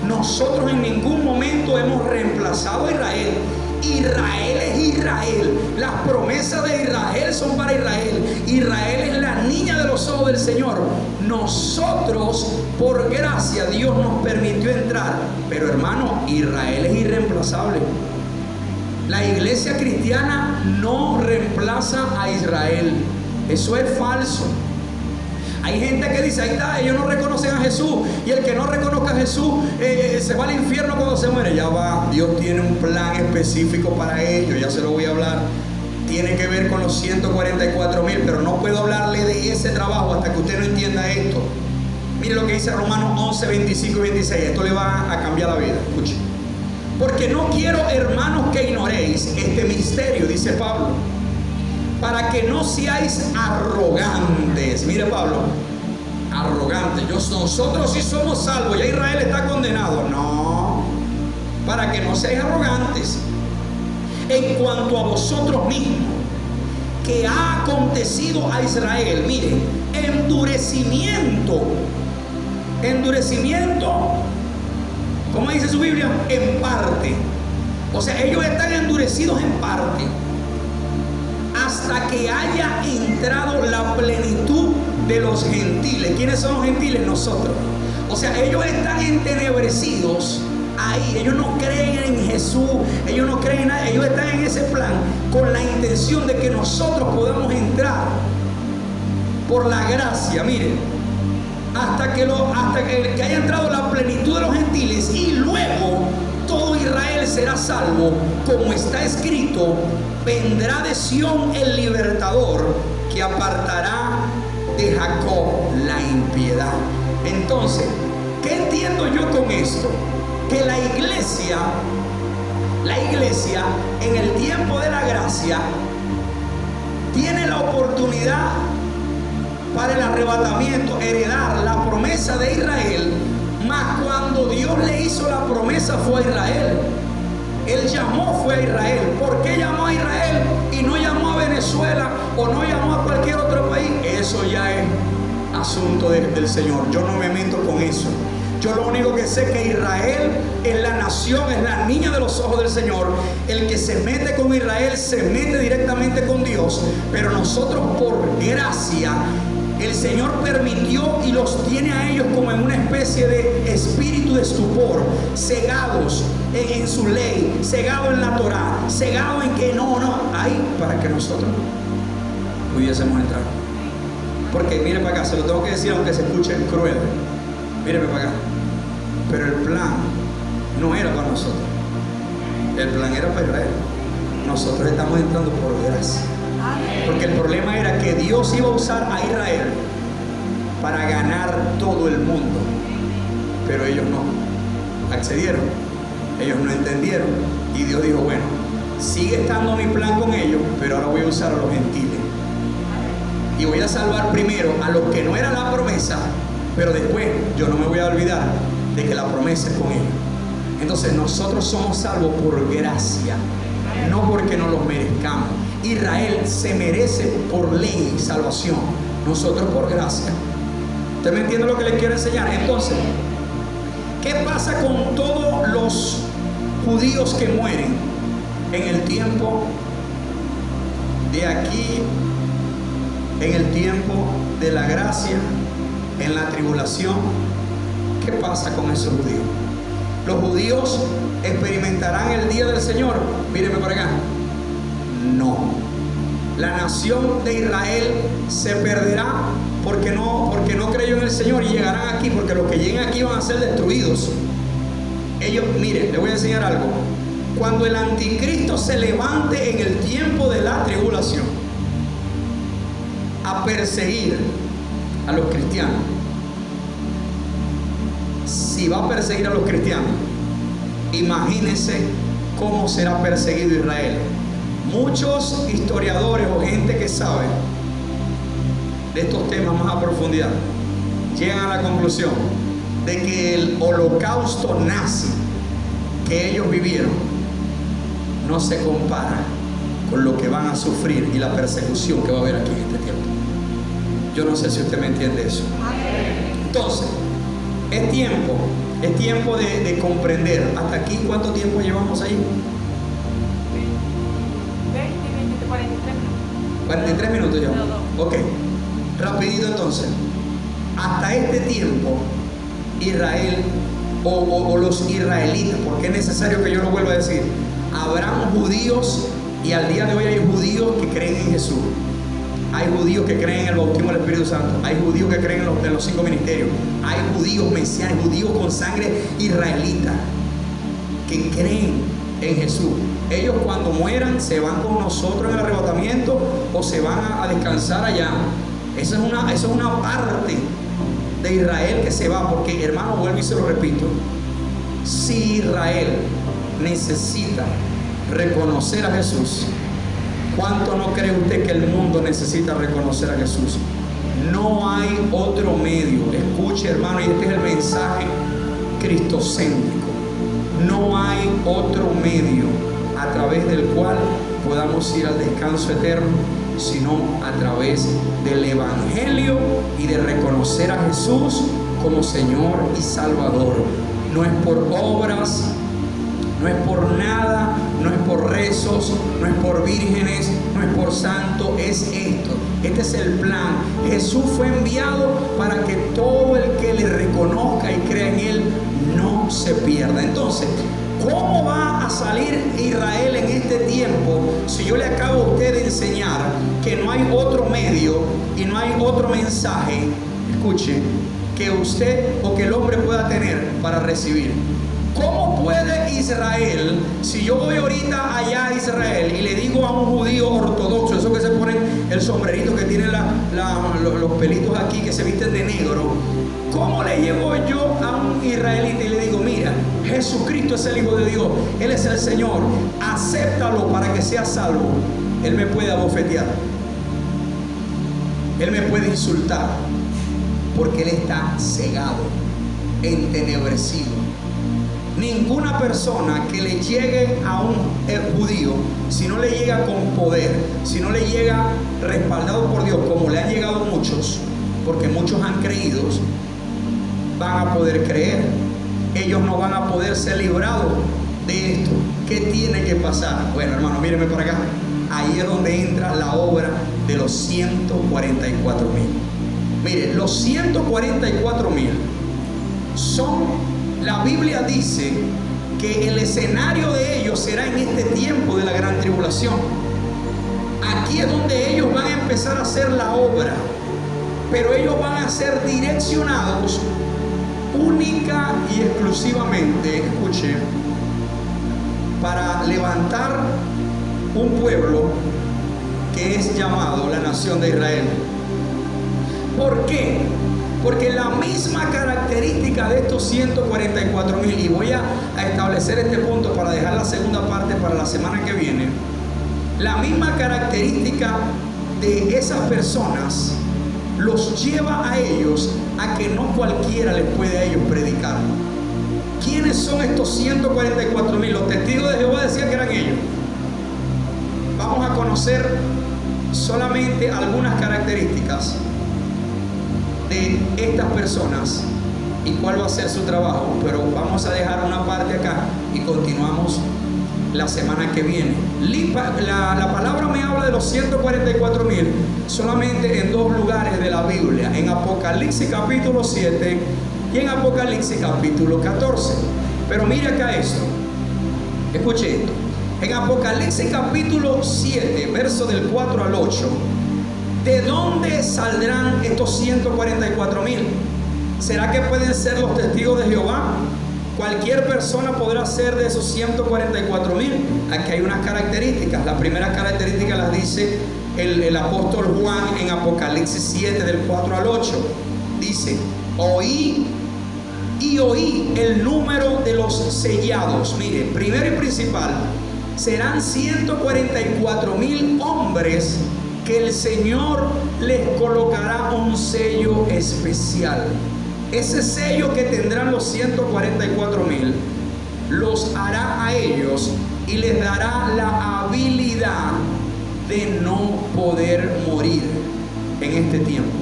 Speaker 1: nosotros en ningún momento hemos reemplazado a Israel. Israel es Israel. Las promesas de Israel son para Israel. Israel es la niña de los ojos del Señor. Nosotros, por gracia, Dios nos permitió entrar. Pero hermano, Israel es irreemplazable. La iglesia cristiana no reemplaza a Israel. Eso es falso. Hay gente que dice: ahí está, ellos no reconocen a Jesús, y el que no reconozca a Jesús se va al infierno cuando se muere. Ya va, Dios tiene un plan específico para ellos, ya se lo voy a hablar. tiene que ver con los 144,000, pero no puedo hablarle de ese trabajo hasta que usted no entienda esto. Mire lo que dice Romanos 11, 25 y 26. Esto le va a cambiar la vida. Escuche. Porque no quiero, hermanos, que ignoréis este misterio, dice Pablo, para que no seáis arrogantes. Mire Pablo, arrogantes. Nosotros sí somos salvos, ya Israel está condenado. No, para que no seáis arrogantes en cuanto a vosotros mismos, que ha acontecido a Israel. Mire, endurecimiento, ¿cómo dice su Biblia? En parte. O sea, ellos están endurecidos en parte, hasta que haya entrado la plenitud de los gentiles. ¿Quiénes son los gentiles? Nosotros. O sea, ellos están entenebrecidos ahí. Ellos no creen en Jesús, ellos no creen en nada. Ellos están en ese plan con la intención de que nosotros podamos entrar por la gracia. Miren, hasta que haya entrado la plenitud de los gentiles, y luego todo Israel será salvo, como está escrito: vendrá de Sión el libertador, que apartará de Jacob la impiedad. Entonces, ¿qué entiendo yo con esto? Que la iglesia en el tiempo de la gracia tiene la oportunidad para el arrebatamiento, heredar la promesa de Israel. Mas cuando Dios le hizo la promesa fue a Israel. Él llamó fue a Israel. ¿Por qué llamó a Israel y no llamó a Venezuela o no llamó a cualquier otro país? Eso ya es asunto del Señor. Yo no me meto con eso. Yo lo único que sé es que Israel es la nación, es la niña de los ojos del Señor. El que se mete con Israel se mete directamente con Dios. Pero nosotros, por gracia, el Señor permitió y los tiene a ellos como en una especie de espíritu de estupor, cegados en su ley, cegados en la Torá, cegados en que no, ahí, para que nosotros pudiésemos entrar. Porque mire para acá, se lo tengo que decir aunque se escuche cruel. Míreme para acá. Pero el plan no era para nosotros. El plan era para Israel. Nosotros estamos entrando por gracia. Porque el problema era que Dios iba a usar a Israel para ganar todo el mundo. Pero ellos no accedieron. Ellos no entendieron. Y Dios dijo, bueno, sigue estando mi plan con ellos, pero ahora voy a usar a los gentiles. Y voy a salvar primero a los que no era la promesa, pero después yo no me voy a olvidar de que la promesa es con ellos. Entonces nosotros somos salvos por gracia, no porque nos lo merezcamos. Israel se merece por ley salvación, nosotros por gracia. ¿Usted me entiende lo que les quiero enseñar? Entonces, ¿qué pasa con todos los judíos que mueren en el tiempo de aquí, en el tiempo de la gracia, en la tribulación? ¿Qué pasa con esos judíos? ¿Los judíos experimentarán el día del Señor? Mírenme por acá. No. La nación de Israel se perderá porque no creyó en el Señor, y llegarán aquí, porque los que lleguen aquí van a ser destruidos. Ellos, miren, les voy a enseñar algo. Cuando el anticristo se levante en el tiempo de la tribulación a perseguir a los cristianos, si va a perseguir a los cristianos, imagínense cómo será perseguido Israel. Muchos historiadores o gente que sabe de estos temas más a profundidad llegan a la conclusión de que el holocausto nazi que ellos vivieron no se compara con lo que van a sufrir y la persecución que va a haber aquí en este tiempo. Yo no sé si usted me entiende eso. Entonces, es tiempo de comprender. Hasta aquí, ¿cuánto tiempo llevamos ahí? 43 minutos ya. Ok, rapidito entonces. Hasta este tiempo, Israel o los israelitas, porque es necesario que yo lo vuelva a decir, habrán judíos, y al día de hoy hay judíos que creen en Jesús. Hay judíos que creen en el bautismo del Espíritu Santo. Hay judíos que creen en los 5 ministerios. Hay judíos mesiánicos, judíos con sangre israelita, que creen en Jesús. Ellos cuando mueran se van con nosotros en el arrebatamiento o se van a descansar allá. Eso es una parte de Israel que se va, porque hermano, vuelvo y se lo repito, si Israel necesita reconocer a Jesús, ¿cuánto no cree usted que el mundo necesita reconocer a Jesús? No hay otro medio. Escuche, hermano, y este es el mensaje cristocéntrico. No hay otro medio a través del cual podamos ir al descanso eterno, sino a través del Evangelio y de reconocer a Jesús como Señor y Salvador. No es por obras, no es por nada, no es por rezos, no es por vírgenes, no es por santo, es esto. Este es el plan. Jesús fue enviado para que todo el que le reconozca y crea en Él no se pierda. Entonces, ¿cómo va a salir Israel en este tiempo si yo le acabo a usted de enseñar que no hay otro medio y no hay otro mensaje, escuche, que usted o que el hombre pueda tener para recibir? ¿Cómo puede Israel, si yo voy ahorita allá a Israel y le digo a un judío ortodoxo, eso que se ponen el sombrerito, que tienen los pelitos aquí, que se visten de negro, ¿cómo le llego yo a un israelita y le digo, mira, Jesucristo es el Hijo de Dios, Él es el Señor, acéptalo para que seas salvo? Él me puede abofetear, él me puede insultar, porque él está cegado, entenebrecido. Ninguna persona que le llegue a un judío, si no le llega con poder, si no le llega respaldado por Dios, como le han llegado muchos, porque muchos han creído, van a poder creer. Ellos no van a poder ser librados de esto. ¿Qué tiene que pasar? Bueno, hermano, mírenme para acá. Ahí es donde entra la obra de los 144,000. Mire, los 144,000 son... La Biblia dice que el escenario de ellos será en este tiempo de la gran tribulación. Aquí es donde ellos van a empezar a hacer la obra, pero ellos van a ser direccionados única y exclusivamente, escuche, para levantar un pueblo que es llamado la nación de Israel. ¿Por qué? Porque la misma característica de estos 144,000, y voy a establecer este punto para dejar la segunda parte para la semana que viene, la misma característica de esas personas los lleva a ellos a que no cualquiera les puede a ellos predicar. ¿Quiénes son estos 144,000? Los testigos de Jehová decían que eran ellos. Vamos a conocer solamente algunas características de estas personas y cuál va a ser su trabajo, pero vamos a dejar una parte acá y continuamos la semana que viene. La palabra me habla de los 144,000 solamente en dos lugares de la Biblia, en Apocalipsis capítulo 7 y en Apocalipsis capítulo 14. Pero mire acá esto, escuche esto. En Apocalipsis capítulo 7, verso del 4 al 8, ¿de dónde saldrán estos 144,000? ¿Será que pueden ser los testigos de Jehová? ¿Cualquier persona podrá ser de esos 144,000? Aquí hay unas características. La primera característica las dice el apóstol Juan en Apocalipsis 7 del 4 al 8. Dice, oí el número de los sellados. Mire, primero y principal, serán 144,000 hombres que el Señor les colocará un sello especial. Ese sello que tendrán los 144,000 los hará a ellos y les dará la habilidad de no poder morir en este tiempo.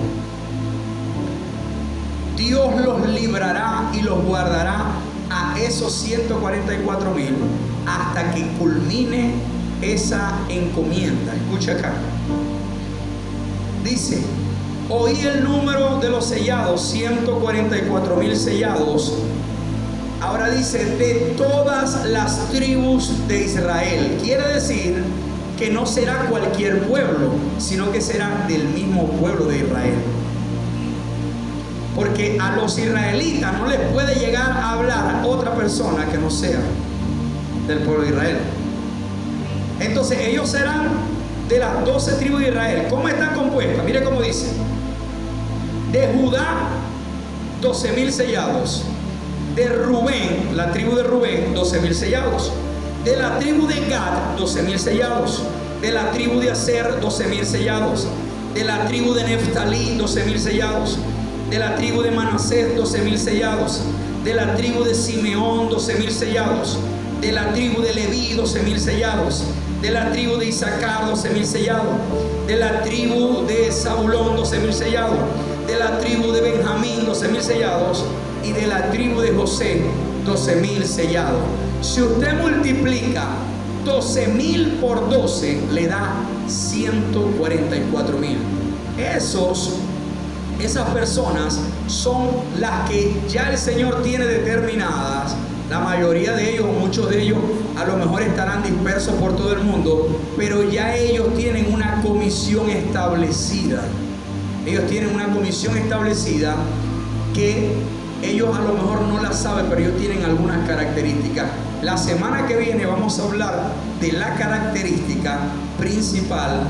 Speaker 1: Dios los librará y los guardará a esos 144,000 hasta que culmine esa encomienda. Escucha acá. Dice, oí el número de los sellados, 144,000 sellados. Ahora dice, de todas las tribus de Israel. Quiere decir que no será cualquier pueblo, sino que será del mismo pueblo de Israel. Porque a los israelitas no les puede llegar a hablar otra persona que no sea del pueblo de Israel. Entonces ellos serán de las 12 tribus de Israel. ¿Cómo están compuestas? Mire cómo dice: de Judá 12.000 sellados, de Rubén, la tribu de Rubén, 12.000 sellados, de la tribu de Gad 12.000 sellados, de la tribu de Aser 12.000 sellados, de la tribu de Neftalí 12.000 sellados, de la tribu de Manasés 12.000 sellados, de la tribu de Simeón 12.000 sellados, de la tribu de Leví 12.000 sellados, de la tribu de Isaacar 12.000 sellados, de la tribu de Zabulón 12.000 sellados, de la tribu de Benjamín 12.000 sellados, y de la tribu de José 12.000 sellados. Si usted multiplica 12.000 por 12, le da 144.000. Esas personas son las que ya el Señor tiene determinadas. La mayoría de ellos, muchos de ellos, a lo mejor estarán dispersos por todo el mundo, pero ya ellos tienen una comisión establecida. Ellos tienen una comisión establecida que ellos a lo mejor no la saben, pero ellos tienen algunas características. La semana que viene vamos a hablar de la característica principal.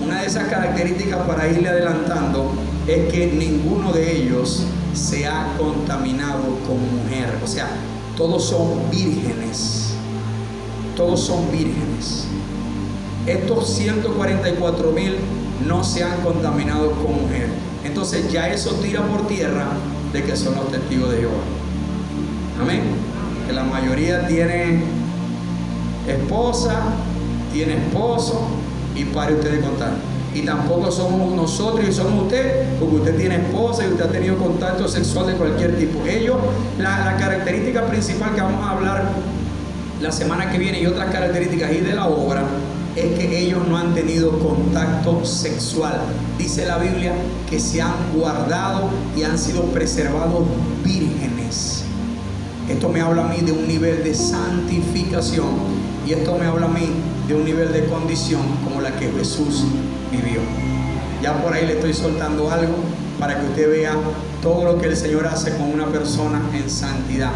Speaker 1: Una de esas características, para irle adelantando, es que ninguno de ellos se ha contaminado con mujer. O sea, todos son vírgenes. Todos son vírgenes. Estos 144.000 no se han contaminado con mujer. Entonces ya eso tira por tierra de que son los testigos de Jehová. Amén. Que la mayoría tiene esposa, tiene esposo, y pare usted de contar. Y tampoco somos nosotros y somos usted, porque usted tiene esposa y usted ha tenido contacto sexual de cualquier tipo. Ellos, la característica principal que vamos a hablar la semana que viene, y otras características y de la obra, es que ellos no han tenido contacto sexual. Dice la Biblia que se han guardado y han sido preservados vírgenes. Esto me habla a mí de un nivel de santificación, y esto me habla a mí de un nivel de condición como la que Jesús vivió. Ya por ahí le estoy soltando algo para que usted vea todo lo que el Señor hace con una persona en santidad.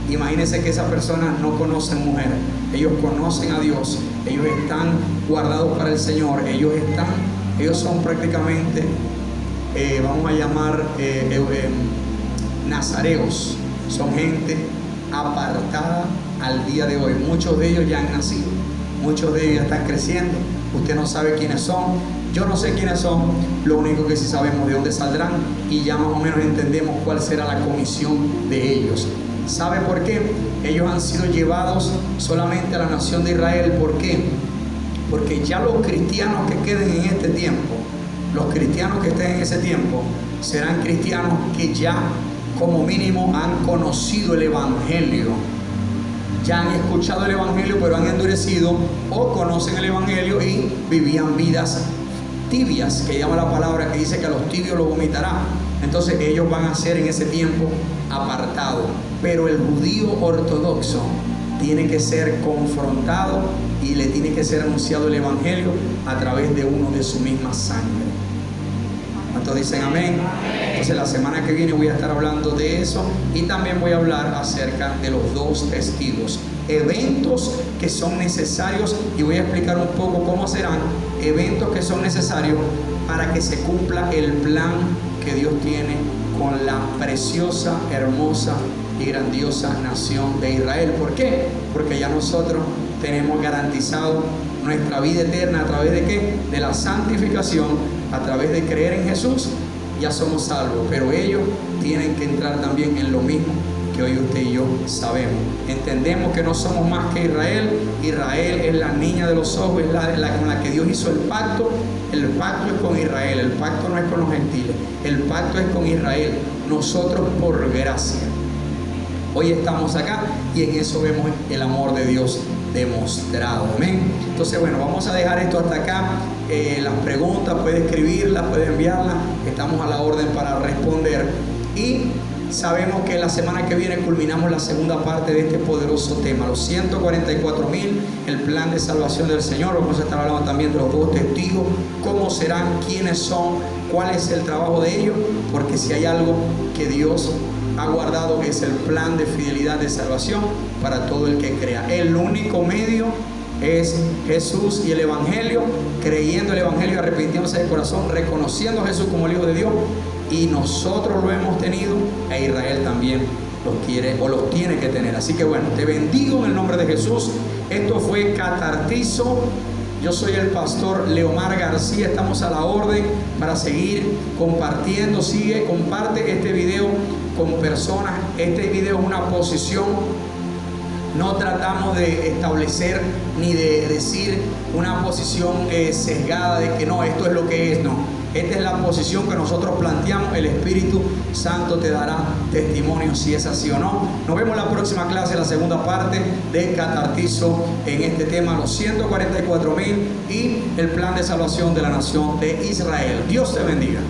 Speaker 1: Imagínense que esas personas no conocen mujer, ellos conocen a Dios, ellos están guardados para el Señor, ellos son prácticamente, vamos a llamar nazareos, son gente apartada al día de hoy. Muchos de ellos ya han nacido, muchos de ellos están creciendo, usted no sabe quiénes son, yo no sé quiénes son, lo único que sí sabemos de dónde saldrán, y ya más o menos entendemos cuál será la comisión de ellos. ¿Sabe por qué? Ellos han sido llevados solamente a la nación de Israel. ¿Por qué? Porque ya los cristianos que queden en este tiempo, los cristianos que estén en ese tiempo, serán cristianos que ya como mínimo han conocido el Evangelio. Ya han escuchado el Evangelio, pero han endurecido, o conocen el Evangelio y vivían vidas tibias, que llama la palabra, que dice que a los tibios los vomitará. Entonces ellos van a ser en ese tiempo apartados. Pero el judío ortodoxo tiene que ser confrontado y le tiene que ser anunciado el Evangelio a través de uno de su misma sangre. ¿Cuántos dicen amén? Entonces la semana que viene voy a estar hablando de eso, y también voy a hablar acerca de los dos testigos, eventos que son necesarios, y voy a explicar un poco cómo serán eventos que son necesarios para que se cumpla el plan que Dios tiene con la preciosa, hermosa y grandiosa nación de Israel. ¿Por qué? Porque ya nosotros tenemos garantizado nuestra vida eterna. ¿A través de qué? De la santificación, a través de creer en Jesús, ya somos salvos. Pero ellos tienen que entrar también en lo mismo que hoy usted y yo sabemos. Entendemos que no somos más que Israel. Israel es la niña de los ojos, es la con la que Dios hizo el pacto. El pacto es con Israel, el pacto no es con los gentiles, el pacto es con Israel. Nosotros por gracia hoy estamos acá, y en eso vemos el amor de Dios demostrado. Amén. Entonces, bueno, vamos a dejar esto hasta acá. Las preguntas puede escribirlas, puede enviarlas, estamos a la orden para responder. Y sabemos que la semana que viene culminamos la segunda parte de este poderoso tema, los 144.000, el plan de salvación del Señor. Vamos a estar hablando también de los dos testigos, cómo serán, quiénes son, cuál es el trabajo de ellos, porque si hay algo que Dios ha guardado es el plan de fidelidad de salvación para todo el que crea. El único medio es Jesús y el Evangelio, creyendo el Evangelio, arrepintiéndose de corazón, reconociendo a Jesús como el Hijo de Dios. Y nosotros lo hemos tenido, e Israel también los quiere o los tiene que tener. Así que bueno, te bendigo en el nombre de Jesús. Esto fue Catartizo. Yo soy el pastor Leomar García. Estamos a la orden para seguir compartiendo. Comparte este video con personas. Este video es una posición. No tratamos de establecer ni de decir una posición sesgada de que no, esto es lo que es. No, esta es la posición que nosotros planteamos. El Espíritu Santo te dará testimonio si es así o no. Nos vemos en la próxima clase, la segunda parte de Catartizo, en este tema, los 144.000 y el plan de salvación de la nación de Israel. Dios te bendiga.